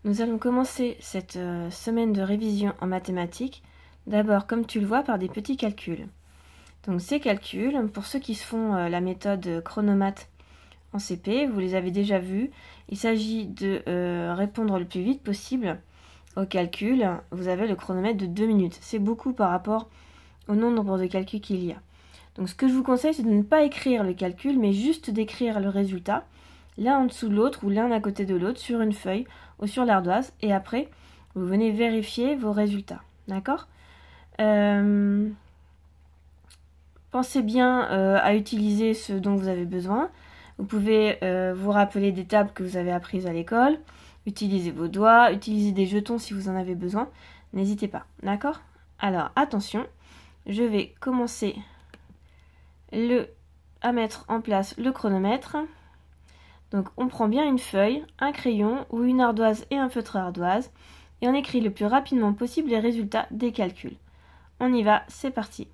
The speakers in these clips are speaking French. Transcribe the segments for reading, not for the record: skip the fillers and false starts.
Nous allons commencer cette semaine de révision en mathématiques, d'abord comme tu le vois par des petits calculs. Donc ces calculs, pour ceux qui se font la méthode chronomate en CP, vous les avez déjà vus, il s'agit de répondre le plus vite possible au calcul. Vous avez le chronomètre de 2 minutes, c'est beaucoup par rapport au nombre de calculs qu'il y a. Donc ce que je vous conseille, c'est de ne pas écrire le calcul, mais juste d'écrire le résultat, l'un en dessous de l'autre ou l'un à côté de l'autre sur une feuille ou sur l'ardoise, et après vous venez vérifier vos résultats, d'accord? Pensez bien à utiliser ce dont vous avez besoin. Vous pouvez vous rappeler des tables que vous avez apprises à l'école, utiliser vos doigts, utiliser des jetons si vous en avez besoin, n'hésitez pas, d'accord? Alors attention, je vais commencer à mettre en place le chronomètre. Donc on prend bien une feuille, un crayon ou une ardoise et un feutre à ardoise et on écrit le plus rapidement possible les résultats des calculs. On y va, c'est parti.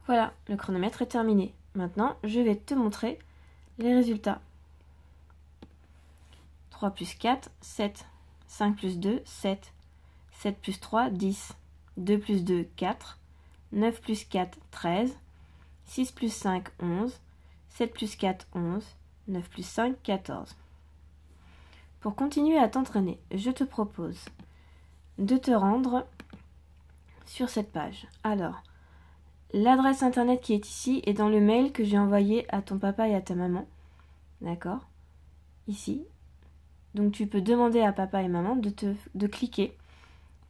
Voilà, le chronomètre est terminé. Maintenant, je vais te montrer les résultats. 3 plus 4, 7. 5 plus 2, 7. 7 plus 3, 10. 2 plus 2, 4. 9 plus 4, 13. 6 plus 5, 11. 7 plus 4, 11. 9 plus 5, 14. Pour continuer à t'entraîner, je te propose de te rendre sur cette page. Alors, l'adresse internet qui est ici est dans le mail que j'ai envoyé à ton papa et à ta maman. D'accord? Ici. Donc tu peux demander à papa et maman de cliquer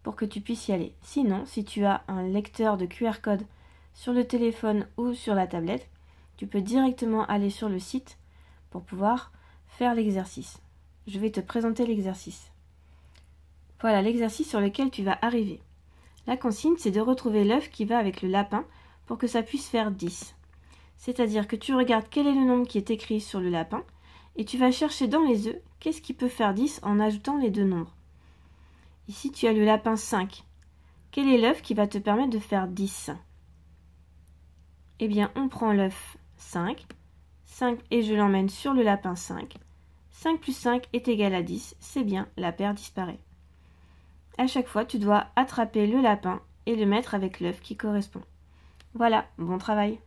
pour que tu puisses y aller. Sinon, si tu as un lecteur de QR code sur le téléphone ou sur la tablette, tu peux directement aller sur le site pour pouvoir faire l'exercice. Je vais te présenter l'exercice. Voilà l'exercice sur lequel tu vas arriver. La consigne, c'est de retrouver l'œuf qui va avec le lapin pour que ça puisse faire 10. C'est-à-dire que tu regardes quel est le nombre qui est écrit sur le lapin et tu vas chercher dans les œufs qu'est-ce qui peut faire 10 en ajoutant les deux nombres. Ici, tu as le lapin 5. Quel est l'œuf qui va te permettre de faire 10? Eh bien, on prend l'œuf 5 et je l'emmène sur le lapin 5. 5 plus 5 est égal à 10, c'est bien, la paire disparaît. À chaque fois, tu dois attraper le lapin et le mettre avec l'œuf qui correspond. Voilà, bon travail!